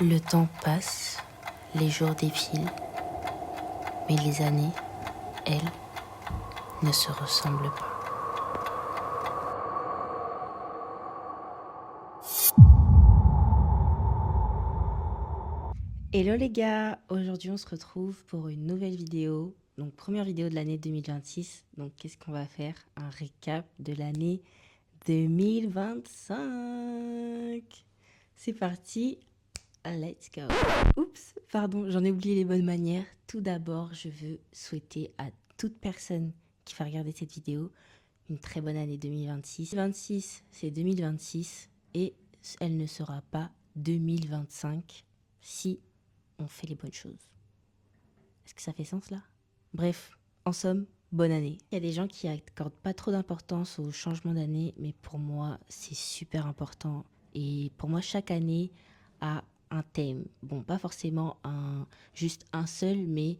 Le temps passe, les jours défilent, mais les années, elles, ne se ressemblent pas. Hello les gars, aujourd'hui on se retrouve pour une nouvelle vidéo, donc première vidéo de l'année 2026. Donc qu'est-ce qu'on va faire? Un récap de l'année 2025. C'est parti, let's go. Oups, pardon, j'en ai oublié les bonnes manières. Tout d'abord, je veux souhaiter à toute personne qui va regarder cette vidéo une très bonne année 2026. 2026, c'est 2026 et elle ne sera pas 2025 si on fait les bonnes choses. Est-ce que ça fait sens là? Bref, en somme, bonne année. Il y a des gens qui accordent pas trop d'importance au changement d'année, mais pour moi, c'est super important. Et pour moi, chaque année a un thème. Bon, pas forcément juste un seul, mais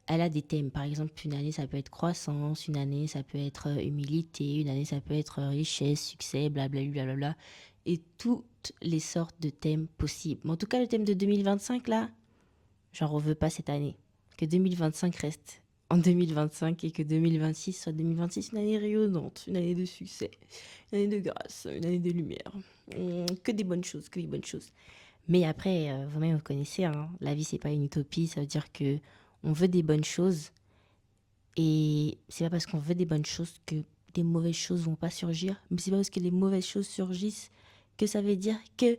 elle a des thèmes. Par exemple, une année, ça peut être croissance, une année, ça peut être humilité, une année, ça peut être richesse, succès, blablabla, blablabla. Et toutes les sortes de thèmes possibles. Mais en tout cas, le thème de 2025, là, j'en revois pas cette année. Que 2025 reste en 2025 et que 2026 soit 2026 une année rayonnante, une année de succès, une année de grâce, une année de lumière. Que des bonnes choses, que des bonnes choses. Mais après, vous-même vous connaissez, hein, la vie c'est pas une utopie, ça veut dire que on veut des bonnes choses et c'est pas parce qu'on veut des bonnes choses que des mauvaises choses vont pas surgir, mais c'est pas parce que les mauvaises choses surgissent que ça veut dire que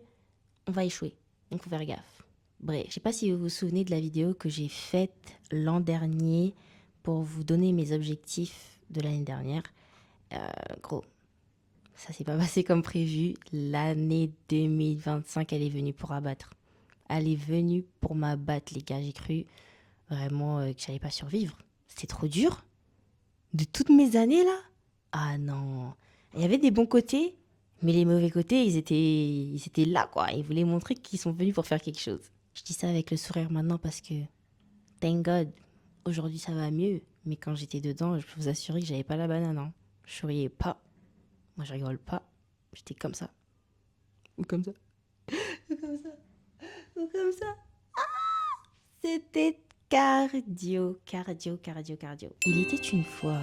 on va échouer. Donc faut faire gaffe. Bref, je sais pas si vous vous souvenez de la vidéo que j'ai faite l'an dernier pour vous donner mes objectifs de l'année dernière. Gros, ça s'est pas passé comme prévu. L'année 2025, elle est venue pour abattre. Elle est venue pour m'abattre, les gars. J'ai cru vraiment que j'allais pas survivre. C'était trop dur. De toutes mes années, là. Ah non. Il y avait des bons côtés, mais les mauvais côtés, ils étaient là, quoi. Ils voulaient montrer qu'ils sont venus pour faire quelque chose. Je dis ça avec le sourire maintenant parce que, thank God, aujourd'hui ça va mieux. Mais quand j'étais dedans, je peux vous assurer que j'avais pas la banane. Hein. Je souriais pas. Moi, je rigole pas. J'étais comme ça. Ou comme ça. Ou comme ça. Ou comme ça. C'était cardio, cardio, cardio, cardio. Il était une fois,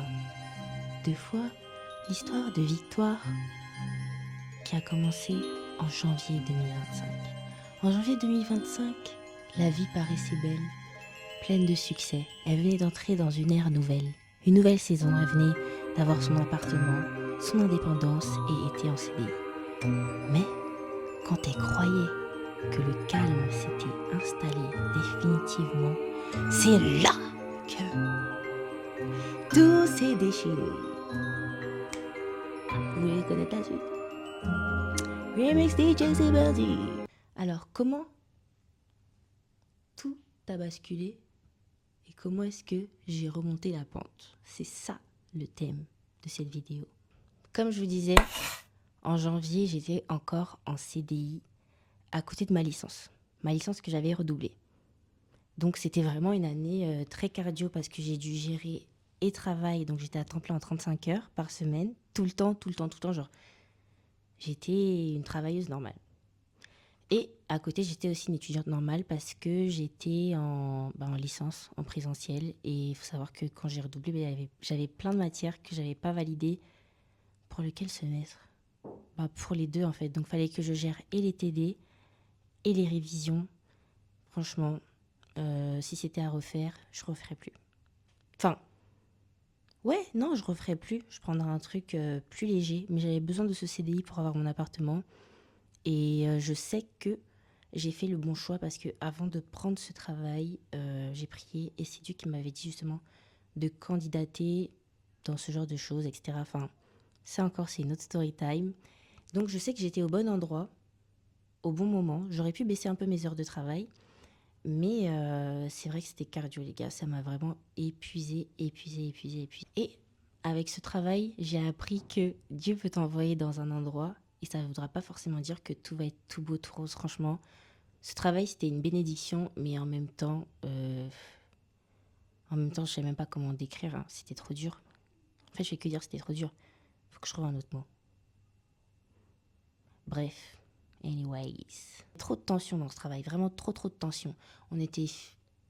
deux fois, l'histoire de Victoire qui a commencé en janvier 2025. En janvier 2025, la vie paraissait belle, pleine de succès. Elle venait d'entrer dans une ère nouvelle. Une nouvelle saison, elle venait d'avoir son appartement, son indépendance et était en CDI. Mais quand elle croyait que le calme s'était installé définitivement, c'est là que tout s'est déchiré. Vous voulez connaître la suite? Remix DJ, c'est parti. Alors, comment tout a basculé et comment est-ce que j'ai remonté la pente? C'est ça le thème de cette vidéo. Comme je vous disais, en janvier, j'étais encore en CDI à côté de ma licence que j'avais redoublée. Donc c'était vraiment une année très cardio parce que j'ai dû gérer et travail, donc j'étais à temps plein en 35 heures par semaine, tout le temps, genre j'étais une travailleuse normale. Et à côté, j'étais aussi une étudiante normale parce que j'étais en licence, en présentiel. Et il faut savoir que quand j'ai redoublé, j'avais plein de matières que j'avais pas validées. Pour lequel semestre? Pour les deux en fait. Donc il fallait que je gère et les TD et les révisions. Franchement, si c'était à refaire, je referais plus. Enfin, ouais, non, je referais plus. Je prendrais un truc plus léger. Mais j'avais besoin de ce CDI pour avoir mon appartement. Et je sais que j'ai fait le bon choix parce que avant de prendre ce travail, j'ai prié et c'est Dieu qui m'avait dit justement de candidater dans ce genre de choses, etc. Enfin, ça encore, c'est une autre story time. Donc je sais que j'étais au bon endroit, au bon moment. J'aurais pu baisser un peu mes heures de travail, mais c'est vrai que c'était cardio, les gars. Ça m'a vraiment épuisée. Et avec ce travail, j'ai appris que Dieu peut t'envoyer dans un endroit et ça ne voudra pas forcément dire que tout va être tout beau, tout rose. Franchement, ce travail, c'était une bénédiction, mais en même temps, je ne sais même pas comment décrire. Hein. C'était trop dur. En fait, je fais que dire c'était trop dur. Faut que je trouve un autre mot. Bref. Anyways. Trop de tension dans ce travail, vraiment trop de tension. On était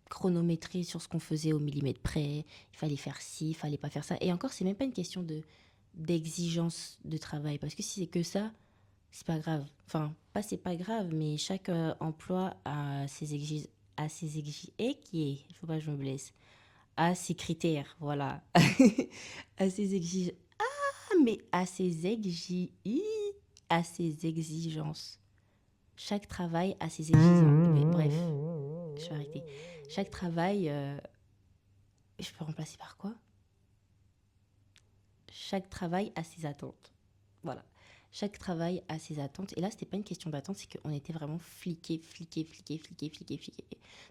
chronométré sur ce qu'on faisait au millimètre près. Il fallait faire ci, il fallait pas faire ça. Et encore, c'est même pas une question d'exigence de travail. Parce que si c'est que ça, c'est pas grave. Enfin, pas c'est pas grave, mais chaque emploi a ses exigences. Et qui est, il faut pas que je me blesse, à ses critères, voilà. À ses exigences. Ah, mais à ses exigences. Chaque travail a ses exigences. Mais bref, je vais arrêter. Chaque travail, je peux remplacer par quoi? Chaque travail a ses attentes. Voilà. Chaque travail a ses attentes. Et là, c'était pas une question d'attente, c'est qu'on était vraiment fliqués.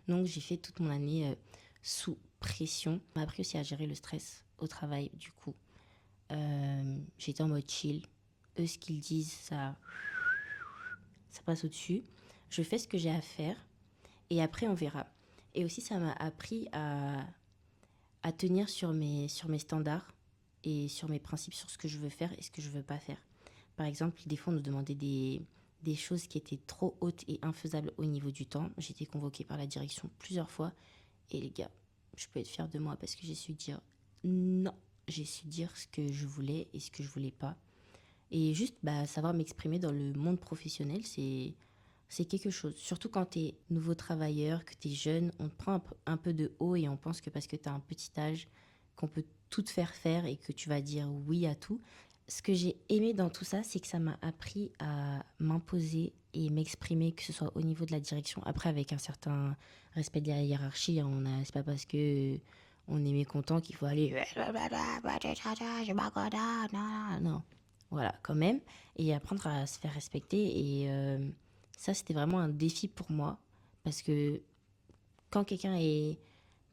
Donc, j'ai fait toute mon année sous pression. On m'a appris aussi à gérer le stress au travail, du coup. J'étais en mode chill. Eux, ce qu'ils disent, ça passe au-dessus. Je fais ce que j'ai à faire et après, on verra. Et aussi, ça m'a appris à tenir sur mes standards et sur mes principes, sur ce que je veux faire et ce que je veux pas faire. Par exemple, des fois, on nous demandait des choses qui étaient trop hautes et infaisables au niveau du temps. J'ai été convoquée par la direction plusieurs fois. Et les gars, je peux être fière de moi parce que j'ai su dire non. J'ai su dire ce que je voulais et ce que je voulais pas. Et juste savoir m'exprimer dans le monde professionnel, c'est quelque chose. Surtout quand tu es nouveau travailleur, que tu es jeune, on te prend un peu de haut et on pense que parce que tu as un petit âge, qu'on peut tout te faire faire et que tu vas dire oui à tout. Ce que j'ai aimé dans tout ça, c'est que ça m'a appris à m'imposer et m'exprimer, que ce soit au niveau de la direction, après avec un certain respect de la hiérarchie. C'est pas parce que on est mécontent qu'il faut aller non, voilà, quand même, et apprendre à se faire respecter. Et ça, c'était vraiment un défi pour moi, parce que quand quelqu'un est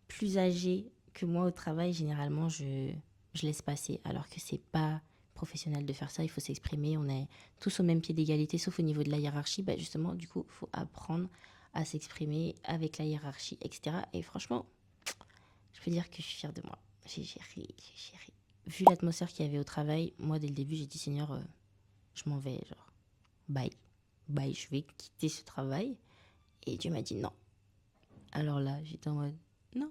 plus âgé que moi au travail, généralement, je laisse passer, alors que c'est pas professionnel de faire ça. Il faut s'exprimer, on est tous au même pied d'égalité, sauf au niveau de la hiérarchie. Justement, du coup, il faut apprendre à s'exprimer avec la hiérarchie, etc. Et franchement, je peux dire que je suis fière de moi. J'ai géré. Vu l'atmosphère qu'il y avait au travail, moi, dès le début, j'ai dit, Seigneur, je m'en vais, genre, bye. Bye, je vais quitter ce travail. Et Dieu m'a dit non. Alors là, j'étais en mode, non.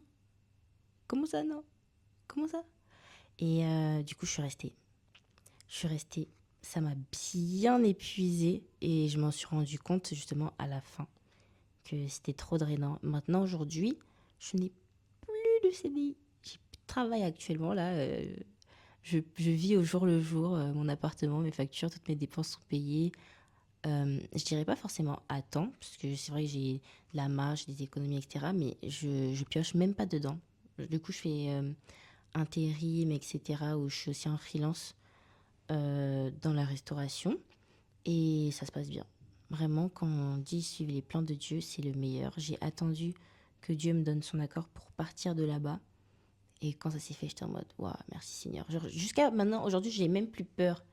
Comment ça, non? Comment ça? Et du coup, je suis restée. Ça m'a bien épuisée et je m'en suis rendu compte justement à la fin que c'était trop drainant. Maintenant, aujourd'hui, je n'ai plus de CDI. J'ai plus de travail actuellement. Là, je vis au jour le jour. Mon appartement, mes factures, toutes mes dépenses sont payées. Je dirais pas forcément à temps, parce que c'est vrai que j'ai de la marge, des économies, etc. Mais je pioche même pas dedans. Du coup, je fais intérim, etc. Où je suis aussi en freelance dans la restauration. Et ça se passe bien. Vraiment, quand on dit suivre les plans de Dieu, c'est le meilleur. J'ai attendu que Dieu me donne son accord pour partir de là-bas. Et quand ça s'est fait, j'étais en mode, waouh, merci Seigneur. Genre, jusqu'à maintenant, aujourd'hui, j'ai même plus peur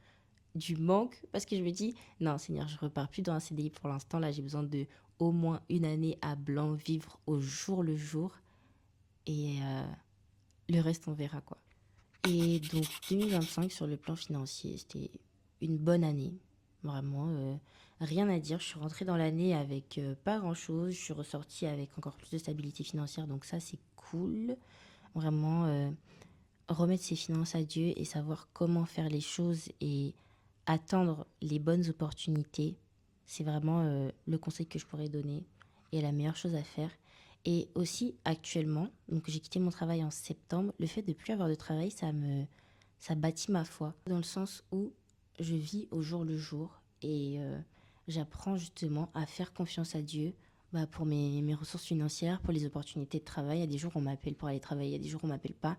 du manque parce que je me dis, non Seigneur, je repars plus dans un CDI pour l'instant. Là, j'ai besoin de au moins une année à blanc, vivre au jour le jour. Et le reste, on verra quoi. Et donc 2025 sur le plan financier, c'était une bonne année. Vraiment, rien à dire. Je suis rentrée dans l'année avec pas grand-chose. Je suis ressortie avec encore plus de stabilité financière. Donc ça, c'est cool. Vraiment, remettre ses finances à Dieu et savoir comment faire les choses et attendre les bonnes opportunités, c'est vraiment le conseil que je pourrais donner et la meilleure chose à faire. Et aussi, actuellement, donc j'ai quitté mon travail en septembre, le fait de plus avoir de travail, ça bâtit ma foi, dans le sens où je vis au jour le jour et j'apprends justement à faire confiance à Dieu pour mes ressources financières, pour les opportunités de travail. Il y a des jours où on m'appelle pour aller travailler, il y a des jours où on m'appelle pas.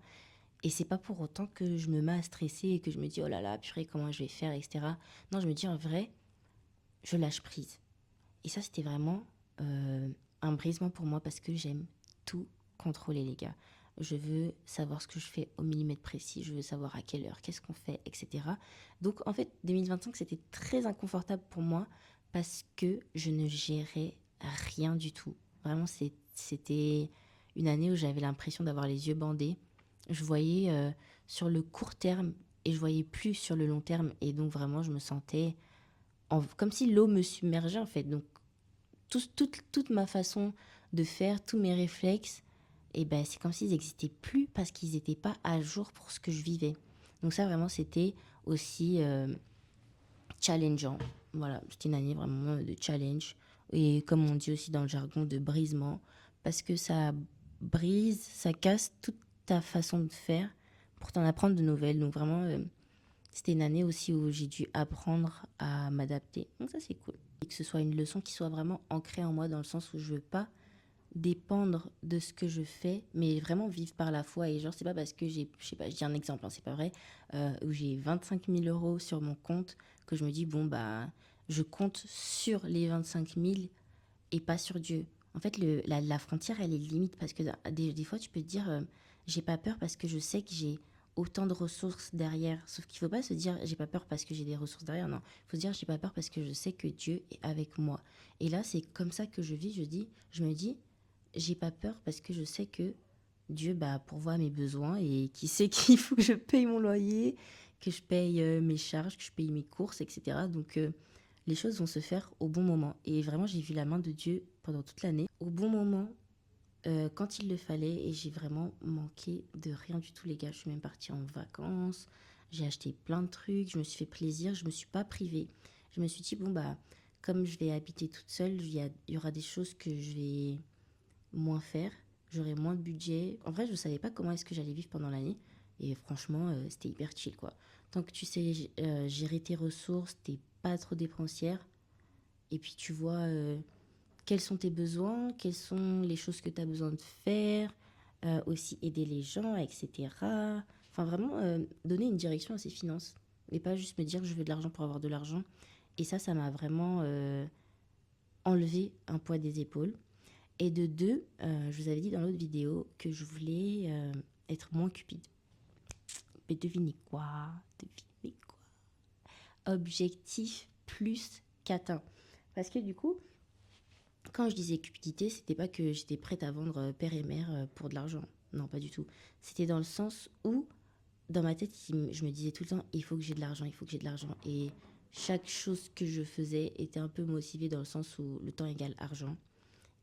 Et c'est pas pour autant que je me mets à stresser et que je me dis oh là là, purée, comment je vais faire, etc. Non, je me dis en vrai, je lâche prise. Et ça, c'était vraiment un brisement pour moi parce que j'aime tout contrôler, les gars. Je veux savoir ce que je fais au millimètre précis, je veux savoir à quelle heure, qu'est-ce qu'on fait, etc. Donc en fait, 2025, c'était très inconfortable pour moi parce que je ne gérais rien du tout. Vraiment, c'était une année où j'avais l'impression d'avoir les yeux bandés. Je voyais sur le court terme et je voyais plus sur le long terme. Et donc vraiment, je me sentais comme si l'eau me submergeait en fait. Donc toute ma façon de faire, tous mes réflexes, et ben c'est comme s'ils n'existaient plus parce qu'ils n'étaient pas à jour pour ce que je vivais. Donc ça vraiment c'était aussi challengeant. Voilà, c'était une année vraiment de challenge. Et comme on dit aussi dans le jargon, de brisement. Parce que ça brise, ça casse toute ta façon de faire pour t'en apprendre de nouvelles. Donc vraiment, c'était une année aussi où j'ai dû apprendre à m'adapter. Donc ça, c'est cool. Et que ce soit une leçon qui soit vraiment ancrée en moi dans le sens où je veux pas dépendre de ce que je fais, mais vraiment vivre par la foi. Et genre, c'est pas parce que j'ai, je sais pas, je dis un exemple, hein, c'est pas vrai, où j'ai 25 000 euros sur mon compte que je me dis, bon, bah, je compte sur les 25 000 et pas sur Dieu. En fait, la frontière, elle est limite parce que des fois, tu peux te dire, j'ai pas peur parce que je sais que j'ai autant de ressources derrière. Sauf qu'il faut pas se dire, j'ai pas peur parce que j'ai des ressources derrière. Non, il faut se dire, j'ai pas peur parce que je sais que Dieu est avec moi. Et là, c'est comme ça que je vis. Je me dis, j'ai pas peur parce que je sais que Dieu pourvoit mes besoins et qui sait qu'il faut que je paye mon loyer, que je paye mes charges, que je paye mes courses, etc. Donc les choses vont se faire au bon moment. Et vraiment, j'ai vu la main de Dieu pendant toute l'année, au bon moment, quand il le fallait. Et j'ai vraiment manqué de rien du tout, les gars. Je suis même partie en vacances, j'ai acheté plein de trucs, je me suis fait plaisir, je me suis pas privée. Je me suis dit, bon, comme je vais habiter toute seule, il y aura des choses que je vais moins faire, j'aurais moins de budget. En vrai, je ne savais pas comment est-ce que j'allais vivre pendant l'année. Et franchement, c'était hyper chill, quoi. Tant que tu sais gérer tes ressources, t'es pas trop dépensière. Et puis tu vois quels sont tes besoins, quelles sont les choses que tu as besoin de faire. Aussi aider les gens, etc. Enfin, vraiment, donner une direction à ses finances. Et pas juste me dire que je veux de l'argent pour avoir de l'argent. Et ça m'a vraiment enlevé un poids des épaules. Et de deux, je vous avais dit dans l'autre vidéo que je voulais être moins cupide. Mais devinez quoi? Devinez quoi? Objectif plus qu'atteint. Parce que du coup, quand je disais cupidité, c'était pas que j'étais prête à vendre père et mère pour de l'argent. Non, pas du tout. C'était dans le sens où, dans ma tête, je me disais tout le temps, il faut que j'ai de l'argent, il faut que j'ai de l'argent. Et chaque chose que je faisais était un peu motivée dans le sens où le temps égale argent.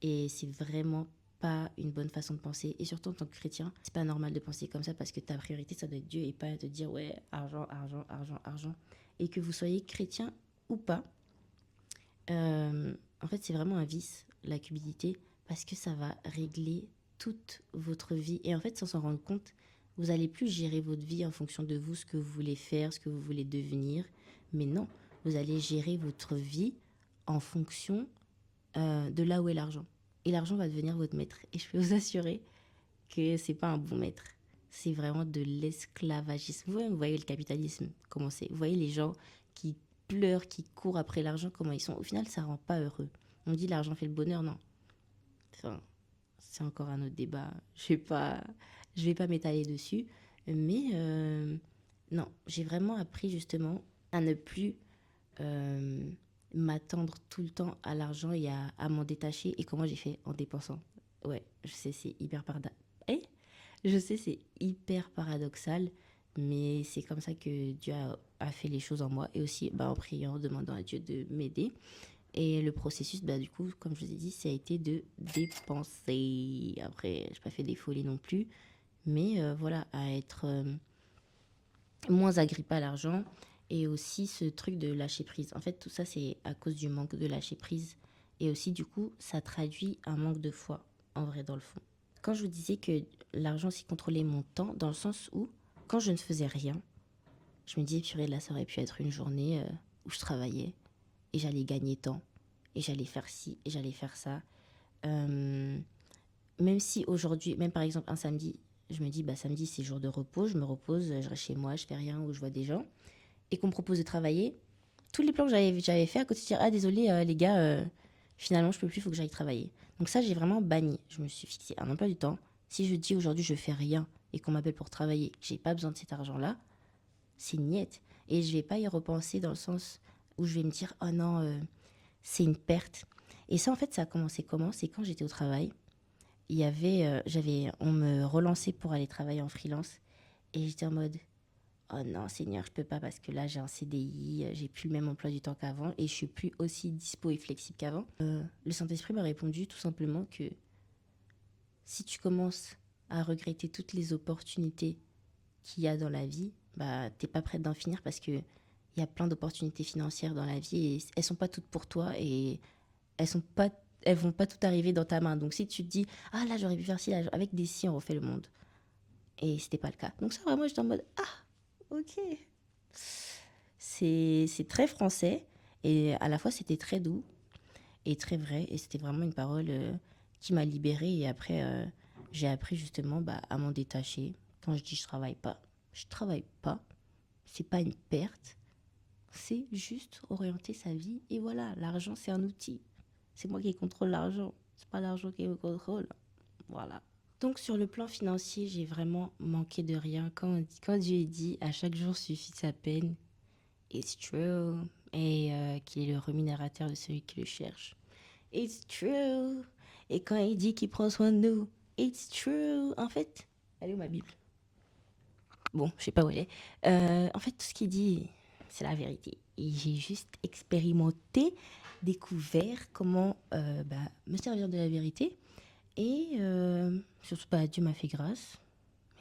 Et c'est vraiment pas une bonne façon de penser. Et surtout en tant que chrétien, c'est pas normal de penser comme ça parce que ta priorité, ça doit être Dieu et pas te dire ouais, argent, argent, argent, argent. Et que vous soyez chrétien ou pas, en fait, c'est vraiment un vice, la cupidité, parce que ça va régler toute votre vie. Et en fait, sans s'en rendre compte, vous allez plus gérer votre vie en fonction de vous, ce que vous voulez faire, ce que vous voulez devenir. Mais non, vous allez gérer votre vie en fonction de là où est l'argent. Et l'argent va devenir votre maître. Et je peux vous assurer que c'est pas un bon maître. C'est vraiment de l'esclavagisme. Vous voyez le capitalisme, comment c'est. Vous voyez les gens qui pleurent, qui courent après l'argent, comment ils sont. Au final, ça rend pas heureux. On dit l'argent fait le bonheur, non. Enfin, c'est encore un autre débat. Je vais pas m'étaler dessus. Mais non, j'ai vraiment appris justement à ne plus m'attendre tout le temps à l'argent et à m'en détacher. Et comment j'ai fait en dépensant. Ouais, je sais, c'est hyper je sais, c'est hyper paradoxal, mais c'est comme ça que Dieu a fait les choses en moi. Et aussi en priant, en demandant à Dieu de m'aider. Et le processus, du coup, comme je vous ai dit, ça a été de dépenser. Après, je n'ai pas fait des folies non plus. Mais voilà, à être moins agrippé à l'argent. Et aussi ce truc de lâcher prise. En fait, tout ça, c'est à cause du manque de lâcher prise. Et aussi, du coup, ça traduit un manque de foi, en vrai, dans le fond. Quand je vous disais que l'argent aussi contrôlait mon temps, dans le sens où, quand je ne faisais rien, je me disais, purée, là, ça aurait pu être une journée où je travaillais et j'allais gagner temps et j'allais faire ci et j'allais faire ça. Même si aujourd'hui, même par exemple un samedi, je me dis, samedi, c'est jour de repos, je me repose, je reste chez moi, je fais rien ou je vois des gens, et qu'on me propose de travailler, tous les plans que j'avais fait à côté de dire, ah désolé les gars, finalement je peux plus, il faut que j'aille travailler. Donc ça, j'ai vraiment banni. Je me suis fixé un emploi du temps. Si je dis aujourd'hui je fais rien et qu'on m'appelle pour travailler, que j'ai pas besoin de cet argent-là, c'est niette. Et je vais pas y repenser dans le sens où je vais me dire, oh non, c'est une perte. Et ça, en fait, ça a commencé comment? C'est quand j'étais au travail. Il y avait, on me relançait pour aller travailler en freelance. Et j'étais en mode, oh non, Seigneur, je peux pas parce que là, j'ai un CDI, j'ai plus le même emploi du temps qu'avant et je suis plus aussi dispo et flexible qu'avant. Le Saint-Esprit m'a répondu tout simplement que si tu commences à regretter toutes les opportunités qu'il y a dans la vie, bah, t'es pas prête d'en finir parce que il y a plein d'opportunités financières dans la vie et elles sont pas toutes pour toi et elles sont pas, elles vont pas tout arriver dans ta main. Donc si tu te dis, ah là, j'aurais pu faire ci, là, avec des si, on refait le monde. Et c'était pas le cas. Donc ça, vraiment, j'étais en mode, ah, ok. C'est très français et à la fois, c'était très doux et très vrai. Et c'était vraiment une parole qui m'a libérée. Et après, j'ai appris justement bah, à m'en détacher. Quand je dis je travaille pas. C'est pas une perte. C'est juste orienter sa vie. Et voilà, l'argent, c'est un outil. C'est moi qui contrôle l'argent. C'est pas l'argent qui me contrôle. Voilà. Donc sur le plan financier, j'ai vraiment manqué de rien. Quand Dieu dit à chaque jour suffit sa peine, it's true. Et qu'il est le rémunérateur de celui qui le cherche. It's true. Et quand il dit qu'il prend soin de nous, it's true. En fait, elle est où ma Bible? Bon, je sais pas où elle est. En fait, tout ce qu'il dit, c'est la vérité. Et j'ai juste expérimenté, découvert comment bah, me servir de la vérité. Et surtout, bah, Dieu m'a fait grâce.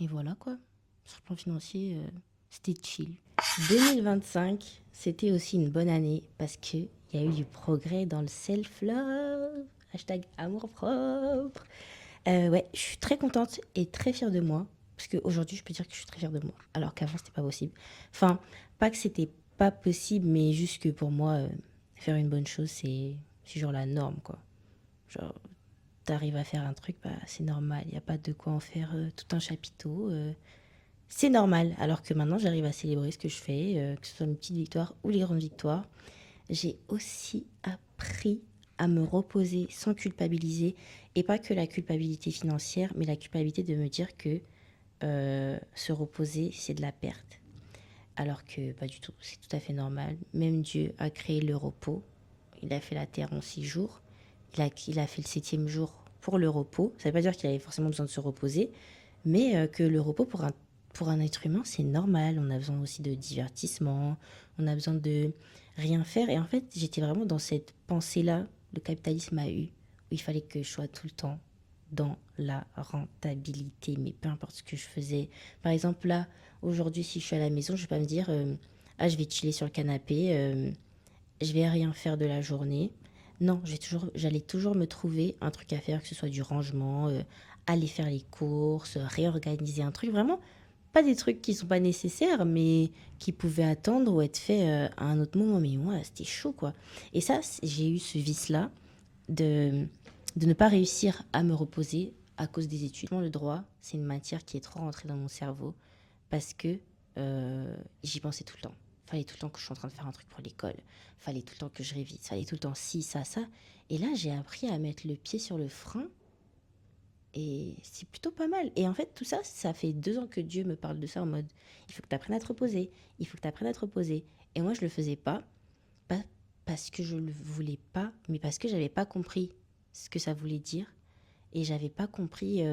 Et voilà quoi. Sur le plan financier, c'était chill. 2025, c'était aussi une bonne année parce qu'il y a eu du progrès dans le self-love. Hashtag amour propre. Ouais, je suis très contente et très fière de moi. Parce qu'aujourd'hui, je peux dire que je suis très fière de moi. Alors qu'avant, c'était pas possible. Enfin, pas que c'était pas possible, mais juste que pour moi, faire une bonne chose, c'est genre la norme, quoi. Genre, t'arrives à faire un truc, bah, c'est normal. Il n'y a pas de quoi en faire tout un chapiteau. C'est normal. Alors que maintenant, j'arrive à célébrer ce que je fais, que ce soit une petite victoire ou les grandes victoires. J'ai aussi appris à me reposer sans culpabiliser. Et pas que la culpabilité financière, mais la culpabilité de me dire que se reposer, c'est de la perte. Alors que pas du tout, c'est tout à fait normal. Même Dieu a créé le repos. Il a fait la terre en 6 jours. Il a fait le 7e jour pour le repos. Ça ne veut pas dire qu'il avait forcément besoin de se reposer, mais que le repos pour un être humain, c'est normal. On a besoin aussi de divertissement, on a besoin de rien faire. Et en fait, j'étais vraiment dans cette pensée-là, le capitalisme a eu, où il fallait que je sois tout le temps dans la rentabilité, mais peu importe ce que je faisais. Par exemple, là, aujourd'hui, si je suis à la maison, je vais pas me dire, ah, je vais chiller sur le canapé, je vais rien faire de la journée. Non, j'allais toujours me trouver un truc à faire, que ce soit du rangement, aller faire les courses, réorganiser un truc. Vraiment, pas des trucs qui sont pas nécessaires, mais qui pouvaient attendre ou être faits à un autre moment. Mais moi, c'était chaud, quoi. Et ça, j'ai eu ce vice-là de, de ne pas réussir à me reposer à cause des études. Le droit, c'est une matière qui est trop rentrée dans mon cerveau parce que j'y pensais tout le temps. Fallait tout le temps que je suis en train de faire un truc pour l'école. Fallait tout le temps que je révise. Fallait tout le temps ci, ça, ça. Et là, j'ai appris à mettre le pied sur le frein. Et c'est plutôt pas mal. Et en fait, tout ça, ça fait 2 ans que Dieu me parle de ça en mode, il faut que tu apprennes à te reposer. Il faut que tu apprennes à te reposer. Et moi, je le faisais pas parce que je le voulais pas, mais parce que j'avais pas compris ce que ça voulait dire. Et j'avais pas compris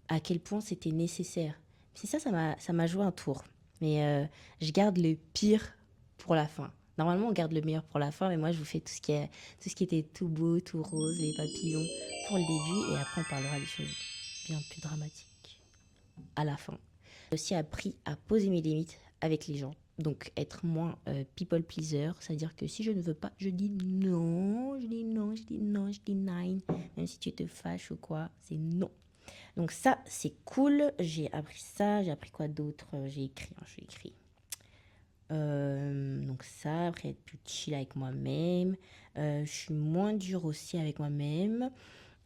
à quel point c'était nécessaire. C'est ça, ça m'a joué un tour. Mais je garde le pire pour la fin. Normalement, on garde le meilleur pour la fin, mais moi, je vous fais tout ce qui était tout beau, tout rose, les papillons pour le début, et après, on parlera des choses bien plus dramatiques à la fin. J'ai aussi appris à poser mes limites avec les gens. Donc, être moins people pleaser, c'est-à-dire que si je ne veux pas, je dis non, je dis non, je dis non, je dis nine. Même si tu te fâches ou quoi, c'est non. Donc ça, c'est cool. J'ai appris ça. J'ai appris quoi d'autre? J'ai écrit, hein, j'ai écrit. Donc ça, après être plus chill avec moi-même. Je suis moins dure aussi avec moi-même.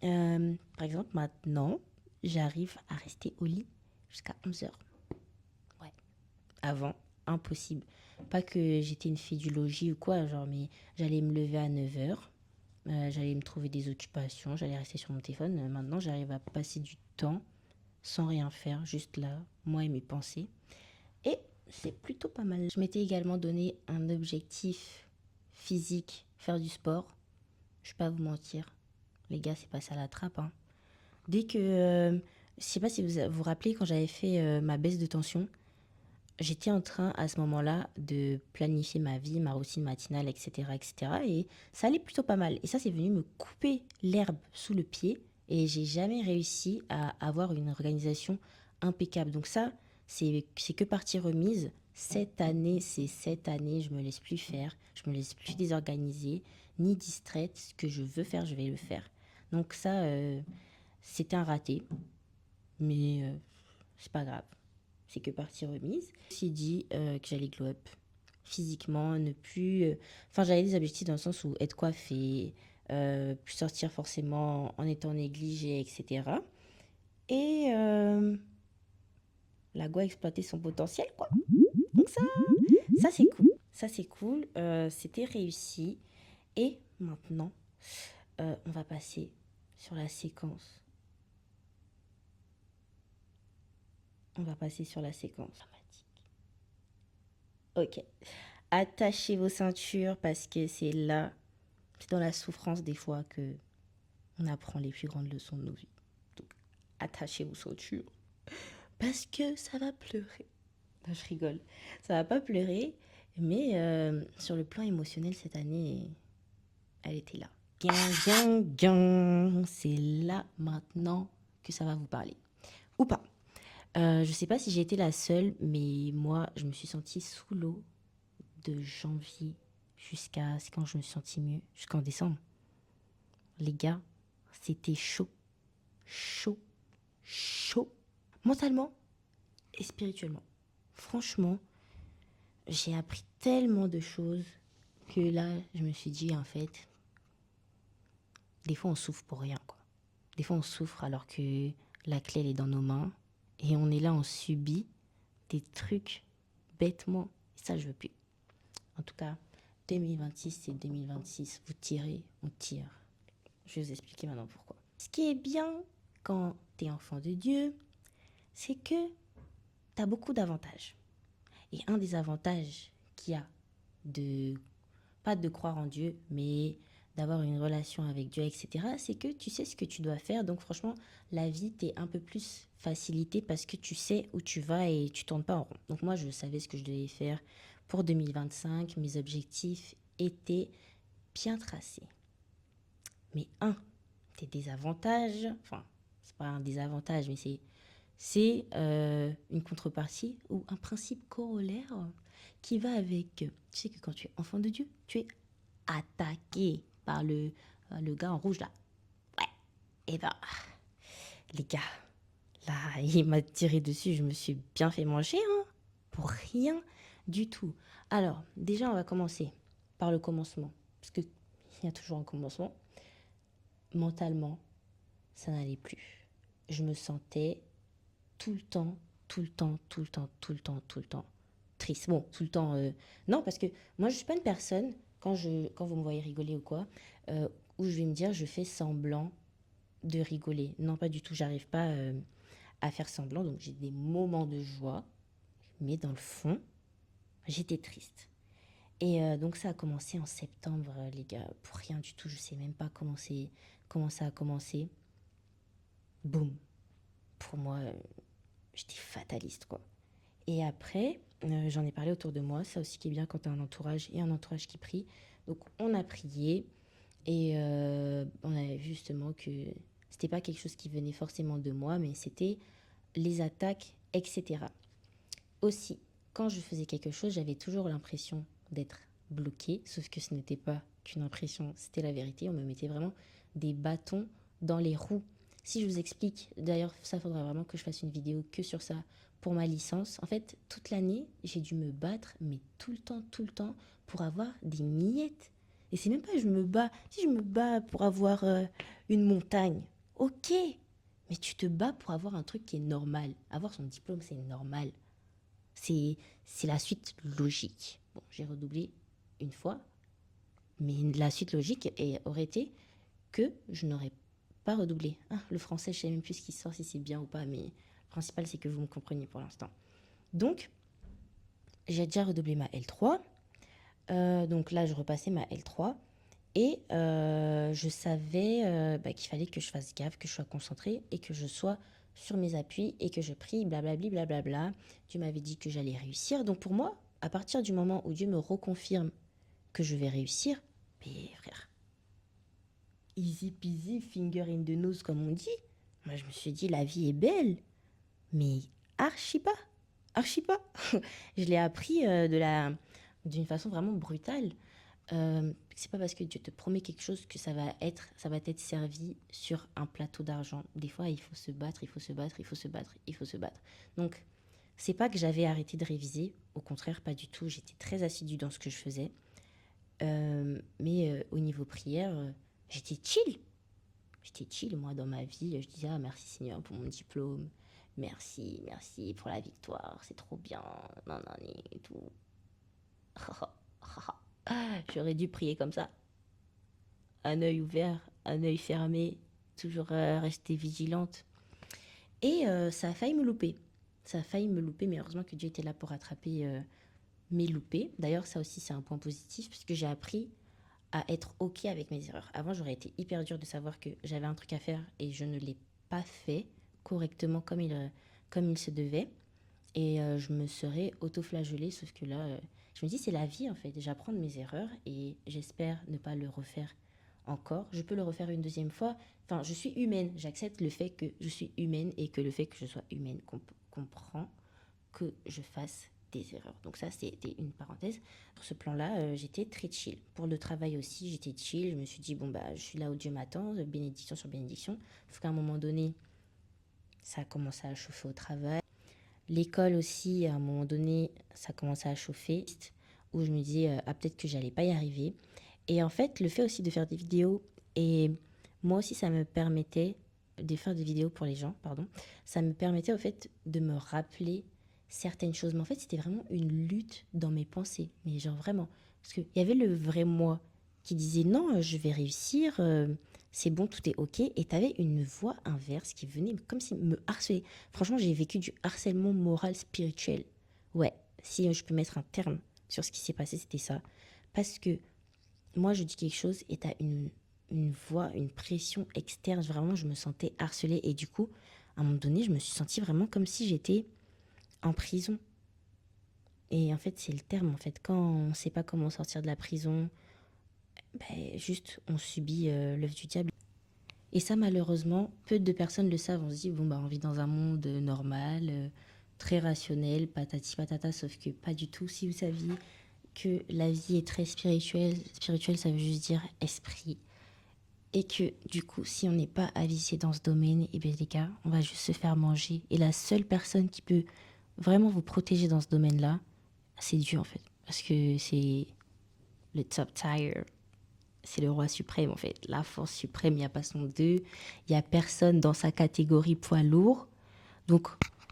Par exemple, maintenant, j'arrive à rester au lit jusqu'à 11 heures. Ouais. Avant, impossible. Pas que j'étais une fille du logis ou quoi, genre, mais j'allais me lever à 9 heures. J'allais me trouver des occupations, j'allais rester sur mon téléphone. Maintenant, j'arrive à passer du temps sans rien faire, juste là, moi et mes pensées. Et c'est plutôt pas mal. Je m'étais également donné un objectif physique, faire du sport. Je vais pas vous mentir, les gars, c'est passé à la trappe, hein. Dès que, je sais pas si vous vous rappelez quand j'avais fait ma baisse de tension, j'étais en train à ce moment-là de planifier ma vie, ma routine matinale, etc., etc. Et ça allait plutôt pas mal. Et ça, c'est venu me couper l'herbe sous le pied. Et j'ai jamais réussi à avoir une organisation impeccable. Donc ça, c'est que partie remise. Cette année, c'est cette année, je me laisse plus faire. Je me laisse plus désorganiser, ni distraite. Ce que je veux faire, je vais le faire. Donc ça, c'était un raté. Mais c'est pas grave. C'est que partie remise. J'ai dit que j'allais glow up physiquement, ne plus... Enfin, j'avais des objectifs dans le sens où être coiffée, plus sortir forcément en étant négligée, etc. Et la go a exploité son potentiel, quoi. Donc ça c'est cool. Ça, c'est cool. C'était réussi. Et maintenant, on va passer sur la séquence. On va passer sur la séquence dramatique. Ok. Attachez vos ceintures parce que c'est là, c'est dans la souffrance des fois que on apprend les plus grandes leçons de nos vies. Donc, attachez vos ceintures parce que ça va pleurer. Non, je rigole. Ça va pas pleurer, mais sur le plan émotionnel, cette année, elle était là. Gang, gang, gang. C'est là maintenant que ça va vous parler. Ou pas. Je sais pas si j'ai été la seule, mais moi, je me suis sentie sous l'eau de janvier jusqu'à... C'est quand je me suis sentie mieux? Jusqu'en décembre. Les gars, c'était chaud. Chaud. Chaud. Mentalement et spirituellement. Franchement, j'ai appris tellement de choses que là, je me suis dit, en fait, des fois, on souffre pour rien, quoi. Des fois, on souffre alors que la clé, elle est dans nos mains. Et on est là, on subit des trucs bêtement. Et ça, je veux plus. En tout cas, 2026 et 2026, vous tirez, on tire. Je vais vous expliquer maintenant pourquoi. Ce qui est bien quand tu es enfant de Dieu, c'est que tu as beaucoup d'avantages. Et un des avantages qu'il y a de, pas de croire en Dieu, mais d'avoir une relation avec Dieu, etc., c'est que tu sais ce que tu dois faire. Donc franchement, la vie t'est un peu plus facilitée parce que tu sais où tu vas et tu tournes pas en rond. Donc moi, je savais ce que je devais faire pour 2025. Mes objectifs étaient bien tracés. Mais tes désavantages, enfin, c'est pas un désavantage, mais c'est une contrepartie ou un principe corollaire qui va avec... Tu sais que quand tu es enfant de Dieu, tu es attaqué par le gars en rouge là. Ouais. Et ben, les gars, là, il m'a tiré dessus, je me suis bien fait manger, hein, pour rien du tout. Alors, déjà, on va commencer par le commencement, parce qu'il y a toujours un commencement. Mentalement, ça n'allait plus. Je me sentais tout le temps, tout le temps, tout le temps, tout le temps, tout le temps triste. Bon, tout le temps... Non, parce que moi, je suis pas une personne, quand vous me voyez rigoler ou quoi, où je vais me dire, je fais semblant de rigoler. Non, pas du tout. J'arrive pas à faire semblant. Donc, j'ai des moments de joie, mais dans le fond, j'étais triste. Et donc, ça a commencé en septembre, les gars. Pour rien du tout. Je sais même pas comment ça a commencé. Boum. Pour moi, j'étais fataliste, quoi. Et après, j'en ai parlé autour de moi. Ça aussi qui est bien quand tu as un entourage et un entourage qui prie. Donc, on a prié et on avait vu justement que c'était pas quelque chose qui venait forcément de moi, mais c'était les attaques, etc. Aussi, quand je faisais quelque chose, j'avais toujours l'impression d'être bloquée, sauf que ce n'était pas qu'une impression, c'était la vérité. On me mettait vraiment des bâtons dans les roues. Si je vous explique, d'ailleurs, ça faudra vraiment que je fasse une vidéo que sur ça pour ma licence. En fait, toute l'année, j'ai dû me battre, mais tout le temps, pour avoir des miettes. Et c'est même pas je me bats. Si je me bats pour avoir une montagne, ok. Mais tu te bats pour avoir un truc qui est normal. Avoir son diplôme, c'est normal. C'est la suite logique. Bon, j'ai redoublé une fois, mais la suite logique aurait été que je n'aurais pas redoublé. Ah, le français, je ne sais même plus ce qui sort, si c'est bien ou pas, mais le principal, c'est que vous me compreniez pour l'instant. Donc, j'ai déjà redoublé ma L3. Donc là, je repassais ma L3. Et je savais qu'il fallait que je fasse gaffe, que je sois concentrée et que je sois sur mes appuis et que je prie, blablabli, blablabla. Dieu m'avait dit que j'allais réussir. Donc pour moi, à partir du moment où Dieu me reconfirme que je vais réussir, mais frère, easy peasy, finger in the nose comme on dit. Moi je me suis dit la vie est belle, mais archi pas, archi pas. Je l'ai appris d'une façon vraiment brutale. C'est pas parce que Dieu te promet quelque chose que ça va t'être servi sur un plateau d'argent. Des fois, il faut se battre, il faut se battre, il faut se battre, il faut se battre. Donc, c'est pas que j'avais arrêté de réviser, au contraire, pas du tout. J'étais très assidue dans ce que je faisais. Mais au niveau prière, j'étais chill. J'étais chill, moi, dans ma vie. Je disais, ah, merci Seigneur pour mon diplôme. Merci, merci pour la victoire. C'est trop bien. Non, non, et tout. J'aurais dû prier comme ça. Un œil ouvert, un œil fermé. Toujours rester vigilante. Et ça a failli me louper. Ça a failli me louper, mais heureusement que Dieu était là pour rattraper mes loupés. D'ailleurs, ça aussi, c'est un point positif, puisque j'ai appris à être OK avec mes erreurs. Avant, j'aurais été hyper dur de savoir que j'avais un truc à faire et je ne l'ai pas fait correctement comme il se devait. Et je me serais auto-flagellée, sauf que là, je me dis, c'est la vie en fait. J'apprends de mes erreurs et j'espère ne pas le refaire encore. Je peux le refaire une deuxième fois. Enfin, je suis humaine. J'accepte le fait que je suis humaine et que le fait que je sois humaine comprend que je fasse des erreurs. Donc ça, c'était une parenthèse. Sur ce plan-là, j'étais très chill. Pour le travail aussi, j'étais chill. Je me suis dit, bon, bah, je suis là où Dieu m'attend, bénédiction sur bénédiction. Il faut qu'à un moment donné, ça a commencé à chauffer au travail. L'école aussi, à un moment donné, ça commençait à chauffer, où je me disais, ah, peut-être que j'allais pas y arriver. Et en fait, le fait aussi de faire des vidéos, et moi aussi, ça me permettait de faire des vidéos pour les gens, pardon, ça me permettait au fait de me rappeler certaines choses. Mais en fait, c'était vraiment une lutte dans mes pensées, mais genre vraiment. Parce qu'il y avait le vrai moi qui disait, non, je vais réussir, c'est bon, tout est ok. Et t'avais une voix inverse qui venait comme si me harceler. Franchement, j'ai vécu du harcèlement moral spirituel. Ouais, si je peux mettre un terme sur ce qui s'est passé, c'était ça. Parce que moi, je dis quelque chose et t'as une voix, une pression externe. Vraiment, je me sentais harcelée. Et du coup, à un moment donné, je me suis sentie vraiment comme si j'étais en prison. Et en fait, c'est le terme. En fait, quand on ne sait pas comment sortir de la prison, ben, juste, on subit l'œuvre du diable. Et ça, malheureusement, peu de personnes le savent. On se dit, bon, bah, on vit dans un monde normal, très rationnel, patati patata, sauf que pas du tout. Si vous saviez que la vie est très spirituelle, spirituelle, ça veut juste dire esprit. Et que, du coup, si on n'est pas avisé dans ce domaine, et bien les gars, on va juste se faire manger. Et la seule personne qui peut vraiment vous protéger dans ce domaine-là, c'est Dieu, en fait. Parce que c'est le top tier. C'est le roi suprême, en fait. La force suprême, il n'y a pas son deux. Il n'y a personne dans sa catégorie poids lourd. Donc,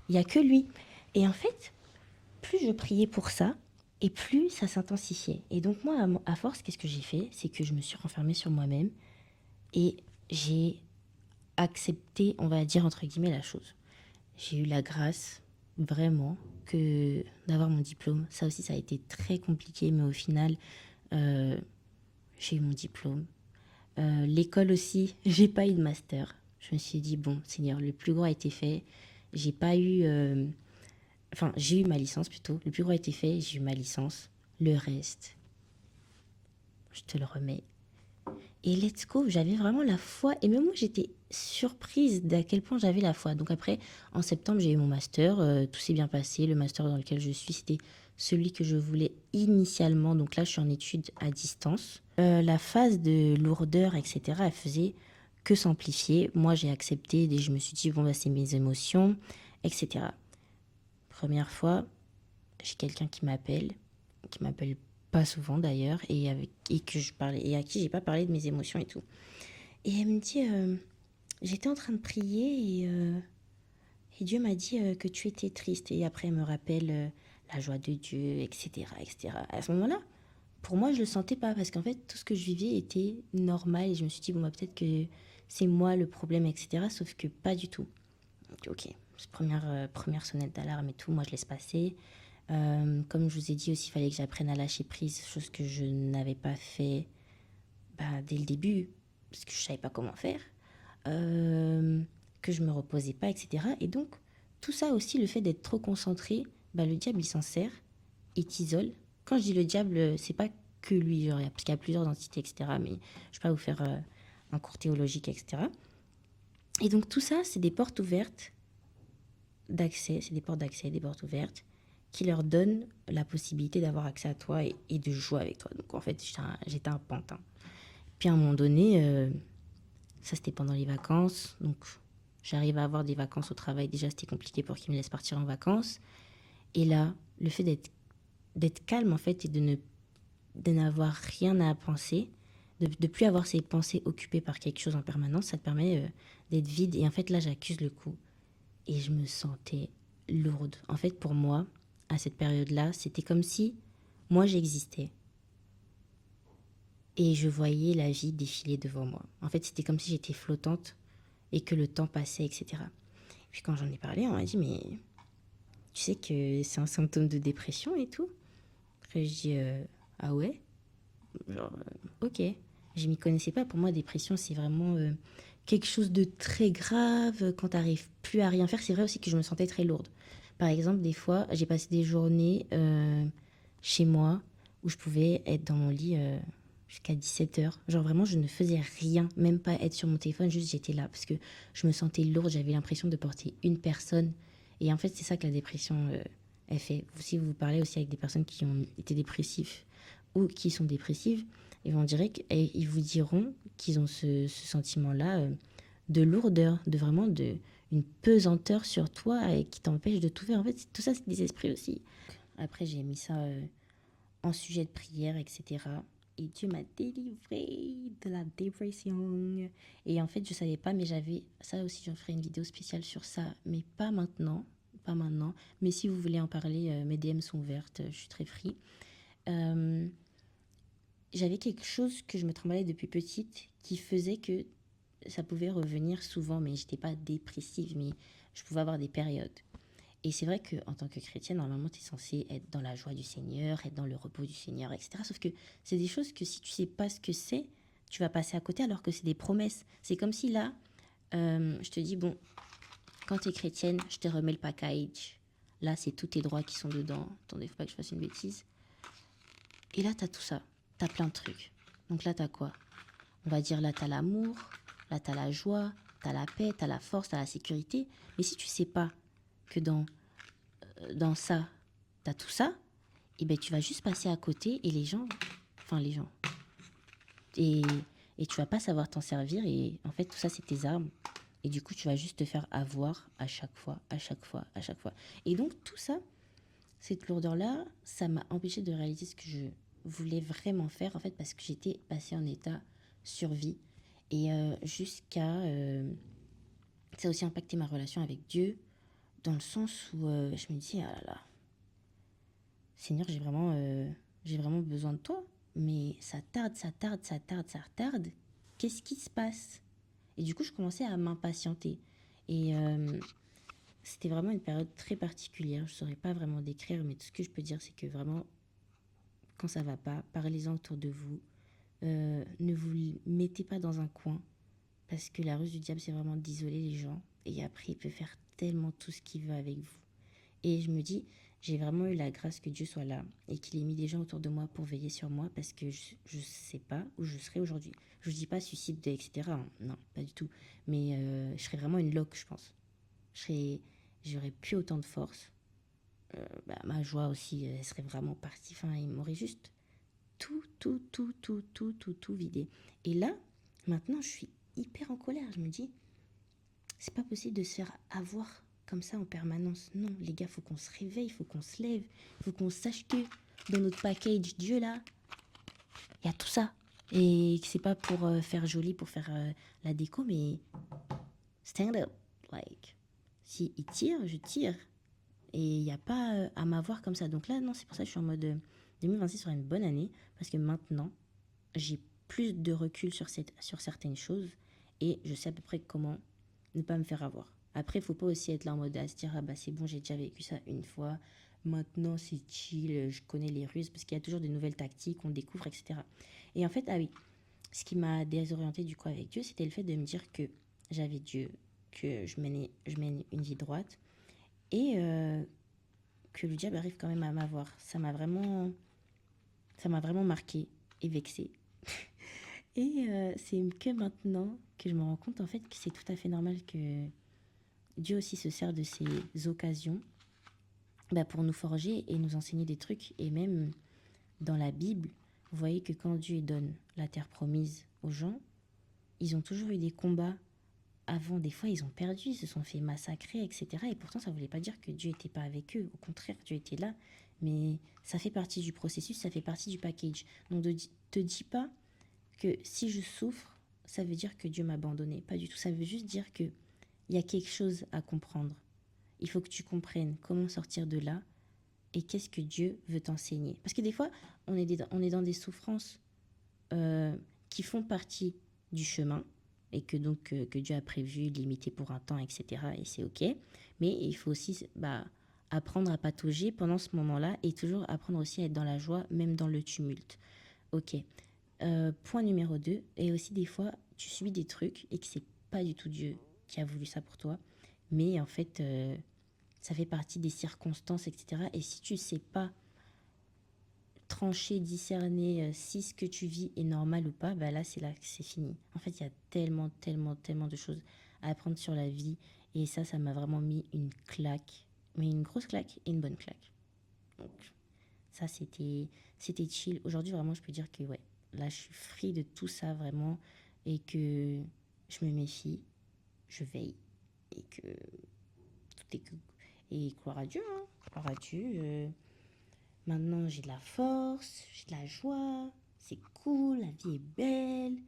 il n'y a que lui. Et en fait, plus je priais pour ça, et plus ça s'intensifiait. Et donc, moi, à force, qu'est-ce que j'ai fait? C'est que je me suis renfermée sur moi-même et j'ai accepté, on va dire, entre guillemets, la chose. J'ai eu la grâce, vraiment, que d'avoir mon diplôme. Ça aussi, ça a été très compliqué, mais au final, j'ai eu mon diplôme. L'école aussi, j'ai pas eu de master. Je me suis dit, bon, Seigneur, le plus gros a été fait. J'ai pas eu. Enfin, j'ai eu ma licence plutôt. Le plus gros a été fait, j'ai eu ma licence. Le reste, je te le remets. Et let's go, j'avais vraiment la foi. Et même moi, j'étais surprise d'à quel point j'avais la foi. Donc après, en septembre, j'ai eu mon master. Tout s'est bien passé. Le master dans lequel je suis, c'était celui que je voulais initialement. Donc là, je suis en études à distance. La phase de lourdeur, etc., elle faisait que s'amplifier. Moi, j'ai accepté et je me suis dit, bon, bah, c'est mes émotions, etc. Première fois, j'ai quelqu'un qui m'appelle pas souvent d'ailleurs, et que je parlais, et à qui j'ai pas parlé de mes émotions et tout. Et elle me dit, j'étais en train de prier et Dieu m'a dit que tu étais triste. Et après, elle me rappelle la joie de Dieu, etc., etc. À ce moment-là, pour moi, je le sentais pas parce qu'en fait, tout ce que je vivais était normal et je me suis dit, bon, bah, peut-être que c'est moi le problème, etc. Sauf que pas du tout. Donc, ok, première sonnette d'alarme et tout, moi je laisse passer. Comme je vous ai dit aussi, il fallait que j'apprenne à lâcher prise, chose que je n'avais pas fait bah, dès le début, parce que je savais pas comment faire. que je me reposais pas, etc. Et donc, tout ça aussi, le fait d'être trop concentré, bah, le diable, il s'en sert, il t'isole. Quand je dis le diable, c'est pas que lui, genre, parce qu'il y a plusieurs entités, etc. Mais je vais pas vous faire un cours théologique, etc. Et donc, tout ça, c'est des portes ouvertes d'accès, c'est des portes d'accès, des portes ouvertes qui leur donnent la possibilité d'avoir accès à toi et de jouer avec toi. Donc, en fait, j'étais un pantin. Puis, à un moment donné, ça, c'était pendant les vacances. Donc, j'arrive à avoir des vacances au travail. Déjà, c'était compliqué pour qu'ils me laissent partir en vacances. Et là, le fait d'être calme, en fait, et de n'avoir rien à penser, de plus avoir ses pensées occupées par quelque chose en permanence, ça te permet d'être vide. Et en fait, là, j'accuse le coup. Et je me sentais lourde. En fait, pour moi, à cette période-là, c'était comme si moi, j'existais. Et je voyais la vie défiler devant moi. En fait, c'était comme si j'étais flottante et que le temps passait, etc. Puis quand j'en ai parlé, on m'a dit, mais tu sais que c'est un symptôme de dépression et tout. Après, je dis, ah ouais? Genre, ok. Je m'y connaissais pas. Pour moi, dépression, c'est vraiment quelque chose de très grave. Quand t'arrives plus à rien faire, c'est vrai aussi que je me sentais très lourde. Par exemple, des fois, j'ai passé des journées chez moi où je pouvais être dans mon lit jusqu'à 17 heures. Genre vraiment, je ne faisais rien, même pas être sur mon téléphone, juste j'étais là parce que je me sentais lourde, j'avais l'impression de porter une personne. Et en fait, c'est ça que la dépression, elle fait. Si vous parlez aussi avec des personnes qui ont été dépressifs ou qui sont dépressives, ils vous diront qu'ils ont ce sentiment-là de lourdeur, de vraiment une pesanteur sur toi et qui t'empêche de tout faire. En fait, tout ça, c'est des esprits aussi. Après, j'ai mis ça en sujet de prière, etc. Et Dieu m'a délivré de la dépression. Et en fait, je savais pas, mais j'avais... Ça aussi, j'en ferai une vidéo spéciale sur ça. Mais pas maintenant. Pas maintenant. Mais si vous voulez en parler, mes DM sont ouvertes. Je suis très free. J'avais quelque chose que je me trimballais depuis petite qui faisait que ça pouvait revenir souvent, mais j'étais pas dépressive, mais je pouvais avoir des périodes. Et c'est vrai qu'en tant que chrétienne, normalement, tu es censée être dans la joie du Seigneur, être dans le repos du Seigneur, etc. Sauf que c'est des choses que si tu sais pas ce que c'est, tu vas passer à côté alors que c'est des promesses. C'est comme si là, je te dis, bon, quand tu es chrétienne, je te remets le package. Là, c'est tous tes droits qui sont dedans. Attendez, faut pas que je fasse une bêtise. Et là, tu as tout ça. Tu as plein de trucs. Donc là, tu as quoi? On va dire là, tu as l'amour, là, tu as la joie, tu as la paix, tu as la force, tu as la sécurité. Mais si tu sais pas que dans ça, tu as tout ça, et ben tu vas juste passer à côté et les gens, et, et tu vas pas savoir t'en servir et en fait tout ça c'est tes armes et du coup tu vas juste te faire avoir à chaque fois, à chaque fois, à chaque fois. Et donc tout ça, cette lourdeur-là, ça m'a empêché de réaliser ce que je voulais vraiment faire en fait parce que j'étais passée en état survie et ça a aussi impacté ma relation avec Dieu dans le sens où je me dis, ah là là, Seigneur, j'ai vraiment besoin de toi. Mais ça tarde, ça tarde, ça tarde, ça tarde. Qu'est-ce qui se passe? Et du coup, je commençais à m'impatienter. Et c'était vraiment une période très particulière. Je ne saurais pas vraiment décrire, mais tout ce que je peux dire, c'est que vraiment, quand ça va pas, parlez-en autour de vous. Ne vous mettez pas dans un coin. Parce que la ruse du diable, c'est vraiment d'isoler les gens. Et après, il peut faire tellement tout ce qu'il veut avec vous. Et je me dis, j'ai vraiment eu la grâce que Dieu soit là et qu'il ait mis des gens autour de moi pour veiller sur moi parce que je sais pas où je serai aujourd'hui. Je ne dis pas suicide, etc. Hein. Non, pas du tout. Mais je serais vraiment une loque, je pense. J'aurais plus autant de force. Ma joie aussi, elle serait vraiment partie. Enfin, il m'aurait juste tout vidé. Et là, maintenant, je suis hyper en colère. Je me dis, c'est pas possible de se faire avoir comme ça en permanence. Non, les gars, faut qu'on se réveille, faut qu'on se lève, faut qu'on sache que dans notre package Dieu là, il y a tout ça. Et que c'est pas pour faire joli, pour faire la déco, mais stand up. Like, si il tire, je tire. Et il n'y a pas à m'avoir comme ça. Donc là, non, c'est pour ça que je suis en mode 2026 sera une bonne année. Parce que maintenant, j'ai plus de recul sur certaines choses. Et je sais à peu près comment ne pas me faire avoir. Après, il faut pas aussi être là en mode à se dire, ah bah c'est bon, j'ai déjà vécu ça une fois. Maintenant, c'est chill, je connais les ruses. Parce qu'il y a toujours de nouvelles tactiques, on découvre, etc. Et en fait, ah oui, ce qui m'a désorientée du coup avec Dieu, c'était le fait de me dire que j'avais Dieu, que je mène une vie droite et que le diable arrive quand même à m'avoir. Ça m'a vraiment marqué et vexée. Et c'est que maintenant que je me rends compte en fait que c'est tout à fait normal que Dieu aussi se sert de ces occasions pour nous forger et nous enseigner des trucs. Et même dans la Bible, vous voyez que quand Dieu donne la terre promise aux gens, ils ont toujours eu des combats avant. Des fois, ils ont perdu, ils se sont fait massacrer, etc. Et pourtant, ça ne voulait pas dire que Dieu n'était pas avec eux. Au contraire, Dieu était là. Mais ça fait partie du processus, ça fait partie du package. Donc, ne te dis pas que si je souffre, ça veut dire que Dieu m'a abandonné. Pas du tout. Ça veut juste dire qu'il y a quelque chose à comprendre. Il faut que tu comprennes comment sortir de là et qu'est-ce que Dieu veut t'enseigner. Parce que des fois, on est dans des souffrances qui font partie du chemin et que donc que Dieu a prévu, limité pour un temps, etc. Et c'est OK. Mais il faut aussi apprendre à patauger pendant ce moment-là et toujours apprendre aussi à être dans la joie, même dans le tumulte. OK. Point numéro 2, et aussi des fois, tu subis des trucs et que c'est pas du tout Dieu qui a voulu ça pour toi. Mais en fait, ça fait partie des circonstances, etc. Et si tu sais pas trancher, discerner si ce que tu vis est normal ou pas, là, c'est là que c'est fini. En fait, il y a tellement, tellement, tellement de choses à apprendre sur la vie. Et ça m'a vraiment mis une claque. Mais une grosse claque et une bonne claque. Donc, ça, c'était chill. Aujourd'hui, vraiment, je peux dire que, ouais, là, je suis free de tout ça, vraiment. Et que je me méfie, je veille. Et que tout est que... Et gloire à Dieu, hein. Gloire à Dieu. Maintenant, j'ai de la force, j'ai de la joie, c'est cool, la vie est belle.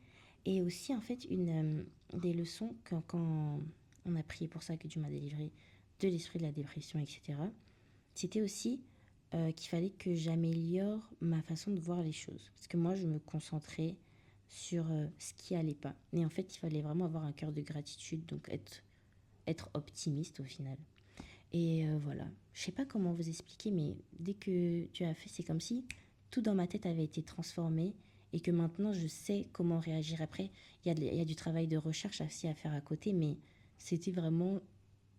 Et aussi, en fait, des leçons quand on a prié pour ça, que Dieu m'a délivré de l'esprit de la dépression, etc. C'était aussi qu'il fallait que j'améliore ma façon de voir les choses. Parce que moi, je me concentrais sur ce qui allait pas. Et en fait, il fallait vraiment avoir un cœur de gratitude, donc être optimiste au final. Et voilà, je sais pas comment vous expliquer, mais dès que Dieu a fait, c'est comme si tout dans ma tête avait été transformé et que maintenant je sais comment réagir. Après, il y a du travail de recherche aussi à faire à côté, mais c'était vraiment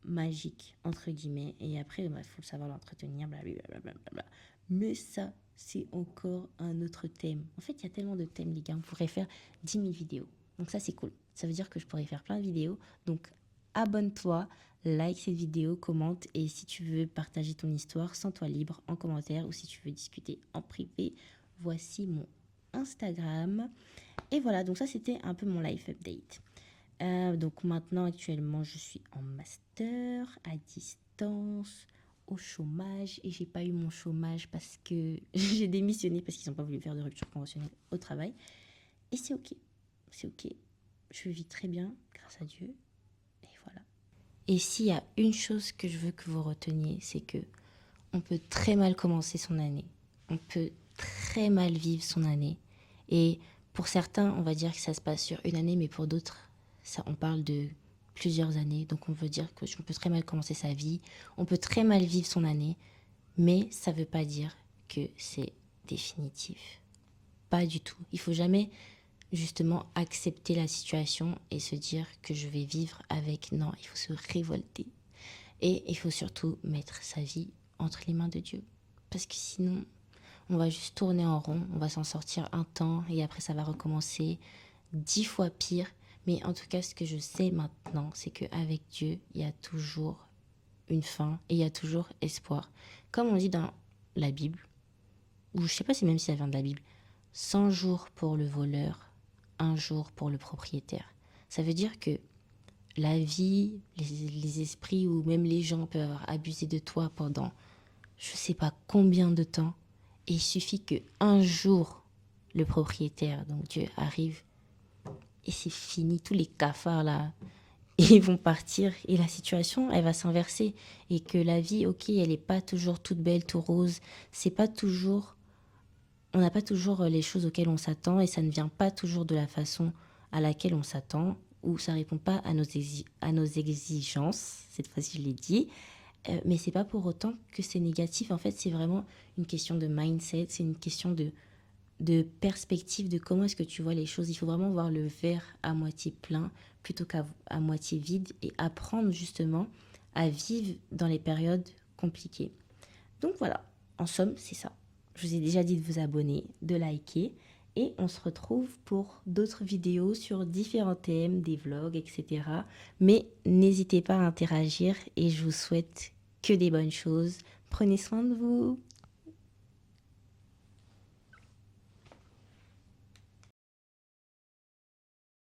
magique, entre guillemets. Et après, il faut savoir l'entretenir, blablabla. Mais ça, c'est encore un autre thème. En fait, il y a tellement de thèmes, les gars, on pourrait faire 10 000 vidéos. Donc ça, c'est cool. Ça veut dire que je pourrais faire plein de vidéos. Donc, abonne-toi, like cette vidéo, commente. Et si tu veux partager ton histoire, sens-toi libre en commentaire. Ou si tu veux discuter en privé, voici mon Instagram. Et voilà, donc ça, c'était un peu mon life update. Donc maintenant, actuellement, je suis en master, à distance, au chômage. Et j'ai pas eu mon chômage parce que j'ai démissionné parce qu'ils n'ont pas voulu faire de rupture conventionnelle au travail. Et c'est OK. C'est OK. Je vis très bien, grâce à Dieu. Et voilà. Et s'il y a une chose que je veux que vous reteniez, c'est que on peut très mal commencer son année. On peut très mal vivre son année. Et pour certains, on va dire que ça se passe sur une année, mais pour d'autres, ça, on parle de plusieurs années. Donc on veut dire qu'on peut très mal commencer sa vie, on peut très mal vivre son année, mais ça ne veut pas dire que c'est définitif. Pas du tout. Il ne faut jamais justement accepter la situation et se dire que je vais vivre avec. Non, il faut se révolter. Et il faut surtout mettre sa vie entre les mains de Dieu. Parce que sinon, on va juste tourner en rond, on va s'en sortir un temps et après ça va recommencer 10 fois pire. Mais en tout cas, ce que je sais maintenant, c'est qu'avec Dieu, il y a toujours une fin et il y a toujours espoir. Comme on dit dans la Bible, ou je sais pas si même si ça vient de la Bible, 100 jours pour le voleur, 1 jour pour le propriétaire. Ça veut dire que la vie, les esprits ou même les gens peuvent avoir abusé de toi pendant je sais pas combien de temps. Et il suffit qu'un jour, le propriétaire, donc Dieu, arrive et c'est fini. Tous les cafards là, ils vont partir et la situation, elle va s'inverser. Et que la vie, ok, elle n'est pas toujours toute belle, tout rose. C'est pas toujours... On n'a pas toujours les choses auxquelles on s'attend et ça ne vient pas toujours de la façon à laquelle on s'attend ou ça répond pas à nos exigences. Cette fois-ci, je l'ai dit. Mais c'est pas pour autant que c'est négatif. En fait, c'est vraiment une question de mindset. C'est une question de de perspective de comment est-ce que tu vois les choses. Il faut vraiment voir le verre à moitié plein plutôt qu'à moitié vide et apprendre justement à vivre dans les périodes compliquées. Donc voilà, en somme, c'est ça. Je vous ai déjà dit de vous abonner, de liker et on se retrouve pour d'autres vidéos sur différents thèmes, des vlogs, etc. Mais n'hésitez pas à interagir et je vous souhaite que des bonnes choses. Prenez soin de vous.